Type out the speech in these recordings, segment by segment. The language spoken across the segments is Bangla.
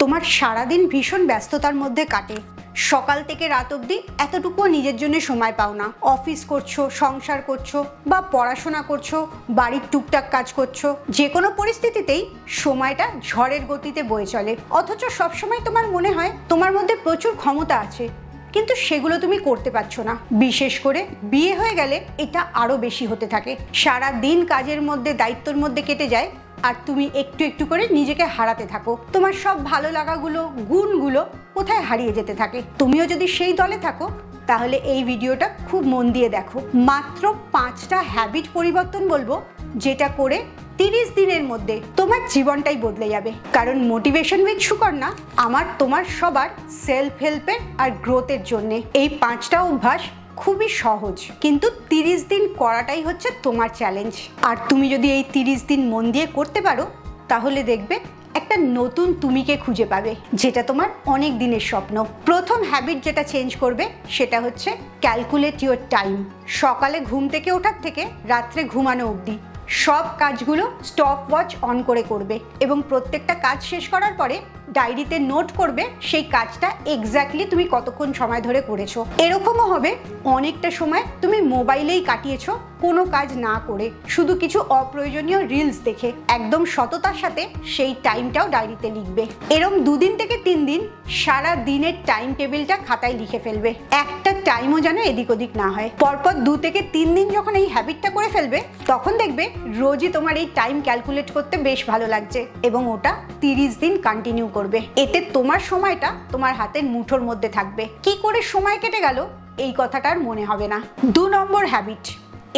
তোমার সারাদিন ভীষণ ব্যস্ততার মধ্যে কাটে, সকাল থেকে রাত অবধি এতটুকুও নিজের জন্য সময় পাও না। অফিস করছো, সংসার করছো বা পড়াশোনা করছো, বাড়ির টুকটাক কাজ করছো, যে কোনো পরিস্থিতিতেই সময়টা ঝড়ের গতিতে বয়ে চলে। অথচ সবসময় তোমার মনে হয় তোমার মধ্যে প্রচুর ক্ষমতা আছে, কিন্তু সেগুলো তুমি করতে পারছো না। বিশেষ করে বিয়ে হয়ে গেলে এটা আরো বেশি হতে থাকে। সারা দিন কাজের মধ্যে, দায়িত্বের মধ্যে কেটে যায়, আর তুমি একটু একটু করে নিজেকে হারাতে থাকো। তোমার সব ভালো লাগাগুলো, গুণগুলো কোথায় হারিয়ে যেতে থাকে। তুমিও যদি সেই দলে থাকো তাহলে এই ভিডিওটা খুব মন দিয়ে দেখো। মাত্র 5টা হ্যাবিট পরিবর্তন বলবো, যেটা করে 30 দিনের মধ্যে তোমার জীবনটাই বদলে যাবে। কারণ মোটিভেশন উইথ সুকন্যা আমার তোমার সবার সেলফ হেল্পের আর গ্রোথের জন্যে। এই 5টা অভ্যাস খুবই সহজ, কিন্তু 30 দিন করাটাই হচ্ছে তোমার চ্যালেঞ্জ। আর তুমি যদি এই 30 দিন মন দিয়ে করতে পারো তাহলে দেখবে একটা নতুন তুমিকে খুঁজে পাবে, যেটা তোমার অনেক দিনের স্বপ্ন। প্রথম হ্যাবিট যেটা চেঞ্জ করবে সেটা হচ্ছে ক্যালকুলেট ইউর টাইম। সকালে ঘুম থেকে ওঠার থেকে রাত্রে ঘুমানো অবধি সব কাজগুলো স্টপ ওয়াচ অন করে করবে, এবং প্রত্যেকটা কাজ শেষ করার পরে ডায়েরিতে নোট করবে সেই কাজটা এক্স্যাক্টলি তুমি কতক্ষণ সময় ধরে করেছো। এরকমও হবে অনেকটা সময় তুমি মোবাইলেই কাটিয়েছো কোনো কাজ না করে, শুধু কিছু অপ্রয়োজনীয় রিলস দেখে। একদম সততার সাথে সেই টাইমটাও ডায়েরিতে লিখবে। এরকম 2 দিন থেকে 3 দিন সারা দিনের টাইম টেবিলটা খাতায় লিখে ফেলবে, একটা টাইমও যেন এদিক ওদিক না হয়। পরপর 2 থেকে 3 দিন যখন এই হ্যাবিটটা করে ফেলবে তখন দেখবে রোজই তোমার এই টাইম ক্যালকুলেট করতে বেশ ভালো লাগছে, এবং ওটা 30 দিন কন্টিনিউ করবে। এতে তোমার সময়টা তোমার হাতের মুঠোর মধ্যে থাকবে। কি করে সময় কেটে গেল এই কথাটা আর মনে হবে না। 2 নম্বর হ্যাবিট,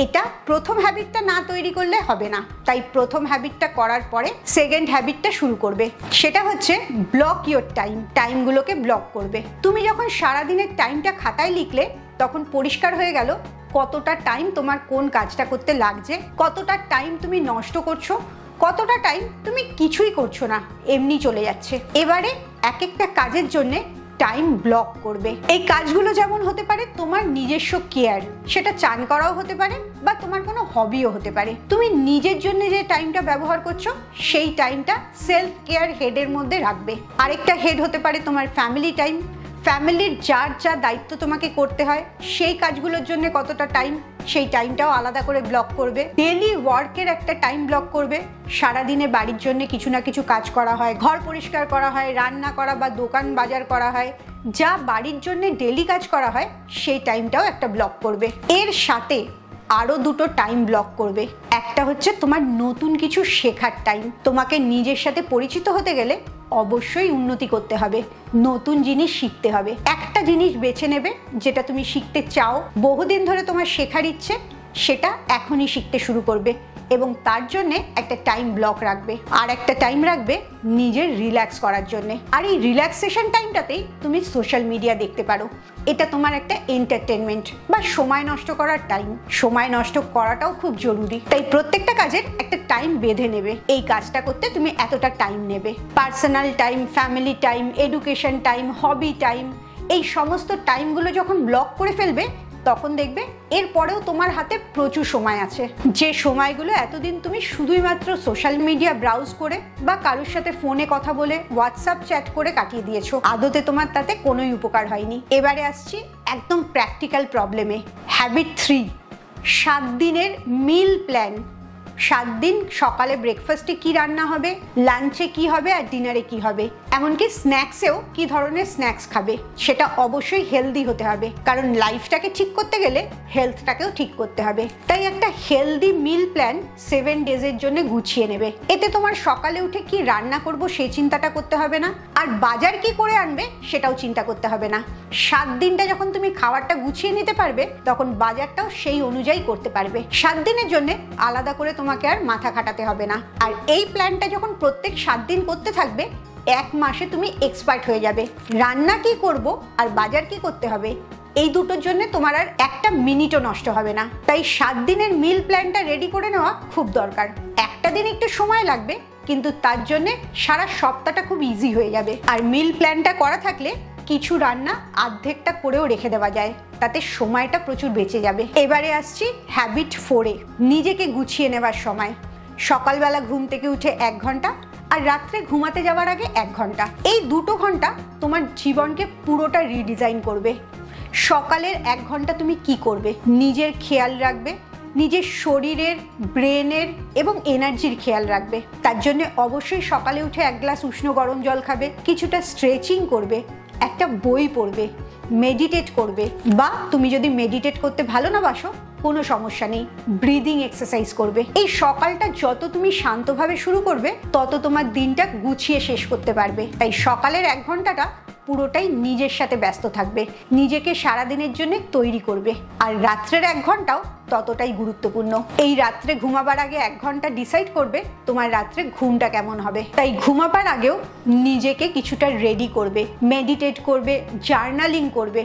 এটা প্রথম হ্যাবিটটা না তৈরি করলে হবে না, তাই প্রথম হ্যাবিটটা করার পরে সেকেন্ড হ্যাবিটটা শুরু করবে। সেটা হচ্ছে ব্লক ইওর টাইম। টাইমগুলোকে ব্লক করবে। তুমি যখন সারাদিনের টাইমটা খাতায় লিখলে তখন পরিষ্কার হয়ে গেল কতটা টাইম তোমার কোন কাজটা করতে লাগছে, কতটা টাইম তুমি নষ্ট করছো, কতটা টাইম তুমি কিছুই করছো না, এমনি চলে যাচ্ছে। এবারে এক একটা কাজের জন্যে টাইম ব্লক করবে। এই কাজগুলো যেমন হতে পারে তোমার নিজস্ব কেয়ার, সেটা চান করাও হতে পারে বা তোমার কোনো হবিও হতে পারে। তুমি নিজের জন্য যে টাইমটা ব্যবহার করছো সেই টাইমটা সেলফ কেয়ার হেডের মধ্যে রাখবে। আরেকটা হেড হতে পারে তোমার ফ্যামিলি টাইম। ফ্যামিলির যার যা দায়িত্ব তোমাকে করতে হয় সেই কাজগুলোর জন্য কতটা টাইম, সেই টাইমটাও আলাদা করে ব্লক করবে। ডেলি ওয়ার্কের একটা টাইম ব্লক করবে। সারাদিনে বাড়ির জন্য কিছু না কিছু কাজ করা হয়, ঘর পরিষ্কার করা হয়, রান্না করা বা দোকান বাজার করা হয়, যা বাড়ির জন্য ডেলি কাজ করা হয় সেই টাইমটাও একটা ব্লক করবে। এর সাথে আরও 2টো টাইম ব্লক করবে। একটা হচ্ছে তোমার নতুন কিছু শেখার টাইম। তোমাকে নিজের সাথে পরিচিত হতে গেলে অবশ্যই উন্নতি করতে হবে, নতুন জিনিস শিখতে হবে। একটা জিনিস বেছে নেবে যেটা তুমি শিখতে চাও, বহুদিন ধরে তোমার শেখার ইচ্ছে, সেটা এখনই শিখতে শুরু করবে, এবং তার জন্যে একটা টাইম ব্লক রাখবে। আর একটা টাইম রাখবে নিজের রিল্যাক্স করার জন্যে। আর এই রিল্যাক্সেশন টাইমটাতেই তুমি সোশ্যাল মিডিয়া দেখতে পারো। এটা তোমার একটা এন্টারটেনমেন্ট বা সময় নষ্ট করার টাইম। সময় নষ্ট করাটাও খুব জরুরি, তাই প্রত্যেকটা কাজের একটা টাইম বেঁধে নেবে। এই কাজটা করতে তুমি এতটা টাইম নেবে। Personal time, family time, education time, hobby time, এই সমস্ত টাইমগুলো যখন ব্লক করে ফেলবে তখন দেখবে এরপরেও তোমার হাতে প্রচুর সময় আছে, যে সময়গুলো এতদিন তুমি শুধুই মাত্র সোশ্যাল মিডিয়া ব্রাউজ করে বা কারোর সাথে ফোনে কথা বলে, হোয়াটসঅ্যাপ চ্যাট করে কাটিয়ে দিয়েছো। আদতে তোমার তাতে কোনোই উপকার হয়নি। এবারে আসছি একদম প্র্যাকটিক্যাল প্রবলেমে। হ্যাবিট 3, 7 দিনের মিল প্ল্যান। 7 দিন সকালে ব্রেকফাস্টে কি রান্না হবে, লাঞ্চে কি হবে আর ডিনারে কি হবে, এমনকি স্ন্যাক্সেও কি ধরনের স্ন্যাক্স খাবে, সেটা অবশ্যই হেলদি হতে হবে। কারণ লাইফটাকে ঠিক করতে গেলে হেলথটাকেও ঠিক করতে হবে। তাই একটা হেলদি মিল প্ল্যান 7 ডেজের জন্য গুছিয়ে নেবে। এতে তোমার সকালে উঠে কি রান্না করব সেই চিন্তাটা করতে হবে না, আর বাজার কি করে আনবে সেটাও চিন্তা করতে হবে না। 7 দিনটা যখন তুমি খাবারটা গুছিয়ে নিতে পারবে তখন বাজারটাও সেই অনুযায়ী করতে পারবে। 7 দিনের জন্য আলাদা করে তোমাকে আর মাথা খাটাতে হবে না। আর এই প্ল্যানটা যখন প্রত্যেক 7 দিন করতে থাকবে 1 মাসে তুমি এক্সপার্ট হয়ে যাবে। রান্না কি করব আর বাজার কি করতে হবে এই দুটোর জন্য তোমার আর একটা মিনিটও নষ্ট হবে না। তাই 7 দিনের মিল প্ল্যানটা রেডি করে নেওয়া খুব দরকার। একটা দিন একটু সময় লাগবে, কিন্তু তার জন্য সারা সপ্তাহটা খুব ইজি হয়ে যাবে। আর মিল প্ল্যানটা করা থাকলে কিছু রান্না অর্ধেকটা করেও রেখে দেওয়া যায়, তাতে সময়টা প্রচুর বেঁচে যাবে। এবারে আসছি হ্যাবিট 4-এ, নিজেকে গুছিয়ে নেওয়ার সময়। সকালবেলা ঘুম থেকে উঠে 1 ঘন্টা আর রাত্রে ঘুমাতে যাওয়ার আগে 1 ঘন্টা। এই 2 ঘন্টা তোমার জীবনকে পুরোটা রিডিজাইন করবে। সকালের 1 ঘন্টা তুমি কি করবে? নিজের খেয়াল রাখবে, নিজের শরীরের, ব্রেনের এবং এনার্জির খেয়াল রাখবে। তার জন্য অবশ্যই সকালে উঠে 1 গ্লাস উষ্ণ গরম জল খাবে, কিছুটা স্ট্রেচিং করবে, একটা বই পড়বে, মেডিটেট করবে, বা তুমি যদি মেডিটেট করতে ভালো না বাসো কোনো সমস্যা নেই, ব্রিদিং এক্সারসাইজ করবে। এই সকালটা যত তুমি শান্তভাবে শুরু করবে তত তোমার দিনটা গুছিয়ে শেষ করতে পারবে। তাই সকালের 1 ঘন্টাটা পুরোটাই নিজের সাথে ব্যস্ত থাকবে, নিজেকে সারাদিনের জন্য তৈরি করবে। আর রাত্রের 1 ঘন্টাও ততটাই গুরুত্বপূর্ণ। এই রাত্রে ঘুমাবার আগে 1 ঘন্টা ডিসাইড করবে তোমার রাত্রে ঘুমটা কেমন হবে। তাই ঘুমাবার আগেও নিজেকে কিছুটা রেডি করবে, মেডিটেট করবে, জার্নালিং করবে।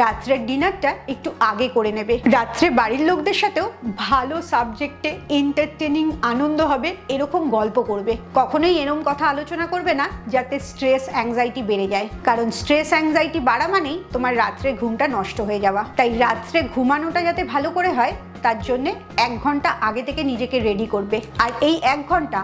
রাত্রের ডিনারটা একটু আগে করে নেবে। রাত্রে বাড়ির লোকদের সাথেও ভালো সাবজেক্টে এন্টারটেনিং আনন্দ হবে এরকম গল্প করবে। কখনোই এরকম কথা আলোচনা করবে না যাতে স্ট্রেস অ্যাংজাইটি বেড়ে যায়, কারণ স্ট্রেস অ্যাংজাইটি বাড়া মানেই তোমার রাত্রে ঘুমটা নষ্ট হয়ে যাওয়া। তাই রাত্রে ঘুমানোটা যাতে ভালো করে হয় তার জন্যে 1 ঘন্টা আগে থেকে নিজেকে রেডি করবে। আর এই 1 ঘন্টা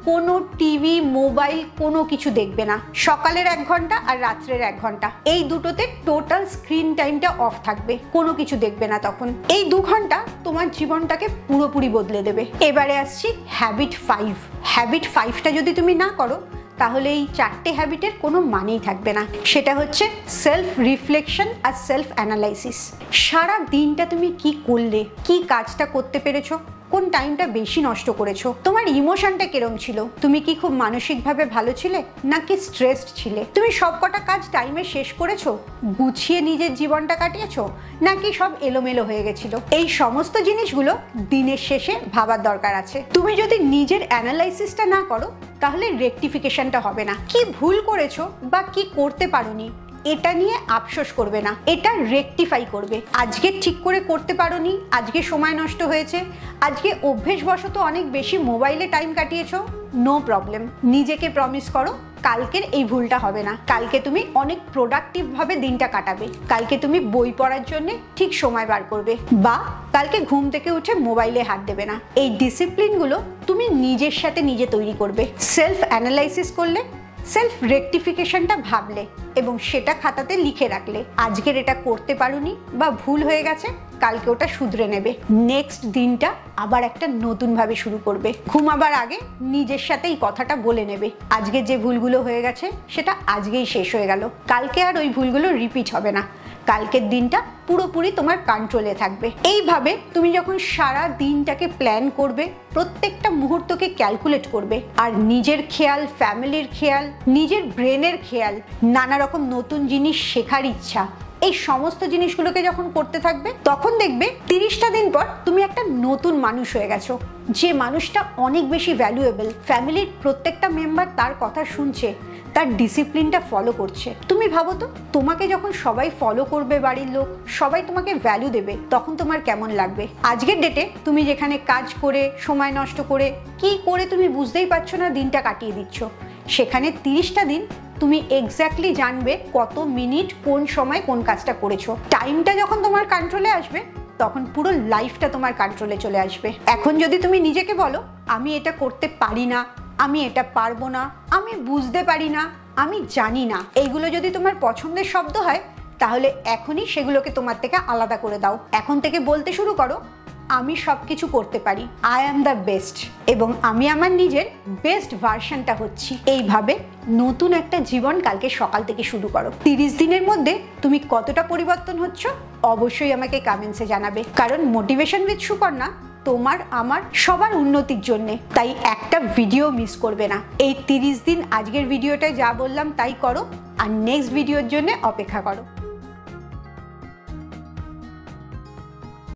কোনো টিভি, মোবাইল কোনো কিছু দেখবে না। সকালের 1 ঘন্টা আর রাত্রের 1 ঘন্টা, এই দুটোতে টোটাল স্ক্রিন টাইমটা অফ থাকবে, কোনো কিছু দেখবে না তখন। এই 2 ঘন্টা তোমার জীবনটাকে পুরোপুরি বদলে দেবে। এবারে আসছি হ্যাবিট 5। হ্যাবিট 5টা যদি তুমি না করো তাহলে এই 4টে হ্যাবিটের কোনো মানেই থাকবে না। সেটা হচ্ছে সেলফ রিফ্লেকশন আর সেলফ অ্যানালাইসিস। সারা দিনটা তুমি কি করলে, কি কাজটা করতে পেরেছো, কোন টাইমটা বেশি নষ্ট করেছো, তোমার ইমোশনটা কিরম ছিল, তুমি কি খুব মানসিকভাবে ভালো ছিলে নাকি স্ট্রেসড ছিলে, তুমি সবকটা কাজ টাইমে শেষ করেছো, গুছিয়ে নিজের জীবনটা কাটিয়েছো নাকি সব এলোমেলো হয়ে গেছিল। এই সমস্ত জিনিসগুলো দিনের শেষে ভাবার দরকার আছে। তুমি যদি নিজের অ্যানালাইসিসটা না করো তাহলে রেকটিফিকেশনটা হবে না। কি ভুল করেছো বা কি করতে পারোনি এটা নিয়ে আফসোস করবে না, এটা রেকটিফাই করবে। আজকে ঠিক করে করতে পারোনি, আজকে সময় নষ্ট হয়েছে, আজকে অভ্যেসবশত অনেক বেশি মোবাইলে টাইম কাটিয়েছো, নো প্রবলেম। নিজেকে প্রমিস করো কালকের এই ভুলটা হবে না। কালকে তুমি অনেক প্রোডাক্টিভভাবে দিনটা কাটাবে, কালকে তুমি বই পড়ার জন্য ঠিক সময় বার করবে, বা কালকে ঘুম থেকে উঠে মোবাইলে হাত দেবে না। এই ডিসিপ্লিনগুলো তুমি নিজের সাথে নিজে তৈরি করবে। সেলফ অ্যানালাইসিস করলে, সেলফ রেকটিফিকেশনটা ভাবলে এবং সেটা খাতাতে লিখে রাখলে, আজকের এটা করতে পারোনি বা ভুল হয়ে গেছে, কালকে ওটা শুধরে নেবে। নেক্সট দিনটা আবার একটা নতুনভাবে শুরু করবে। ঘুমাবার আগে নিজের সাথে এই কথাটা বলে নেবে, আজকে যে ভুলগুলো হয়ে গেছে সেটা আজকেই শেষ হয়ে গেল, কালকে আর ওই ভুলগুলো রিপিট হবে না, কালকের দিনটা পুরোপুরি তোমার কন্ট্রোলে থাকবে। এইভাবে তুমি যখন সারা দিনটাকে প্ল্যান করবে, প্রত্যেকটা মুহূর্তকে ক্যালকুলেট করবে, আর নিজের খেয়াল, ফ্যামিলির খেয়াল, নিজের ব্রেনের খেয়াল, নানা রকম নতুন জিনিস শেখার ইচ্ছা, এই সমস্ত জিনিসগুলোকে যখন করতে থাকবে তখন দেখবে 30টা দিন পর তুমি একটা নতুন মানুষ হয়ে গেছো, যে মানুষটা অনেক বেশি ভ্যালুয়েবল। ফ্যামিলির প্রত্যেকটা মেম্বার তার কথা শুনছে, তার ডিসিপ্লিনটা ফলো করছে। তুমি ভাবো তো, তোমাকে যখন সবাই ফলো করবে, বাড়ির লোক সবাই তোমাকে ভ্যালু দেবে, তখন তোমার কেমন লাগবে। আজকের ডেটে তুমি যেখানে কাজ করে, সময় নষ্ট করে, কি করে তুমি বুঝতেই পারছো না দিনটা কাটিয়ে দিচ্ছ, সেখানে 30টা দিন তুমি এক্স্যাক্টলি জানবে কত মিনিট কোন সময় কোন কাজটা করেছো। টাইমটা যখন তোমার কন্ট্রোলে আসবে তখন পুরো লাইফটা তোমার কন্ট্রোলে চলে আসবে। এখন যদি তুমি নিজেকে বলো আমি এটা করতে পারি না, আমি এটা পারবো না, আমি বুঝতে পারি না, আমি জানি না, এইগুলো যদি তোমার পছন্দের শব্দ হয় তাহলে এখনই সেগুলোকে তোমার থেকে আলাদা করে দাও। এখন থেকে বলতে শুরু করো আমি সব কিছু করতে পারি, আই অ্যাম দ্য বেস্ট, এবং আমি আমার নিজের বেস্ট ভার্সনটা হচ্ছি। এইভাবে নতুন একটা জীবন কালকে সকাল থেকে শুরু করো। 30 দিনের মধ্যে তুমি কতটা পরিবর্তন হচ্ছ অবশ্যই আমাকে কমেন্টসে জানাবে, কারণ মোটিভেশন উইথ সুপর্ণা তোমার আমার সবার উন্নতির জন্যে। তাই একটা ভিডিও মিস করবে না। এই 30 দিন আজকের ভিডিওটায় যা বললাম তাই করো, আর নেক্সট ভিডিওর জন্য অপেক্ষা করো।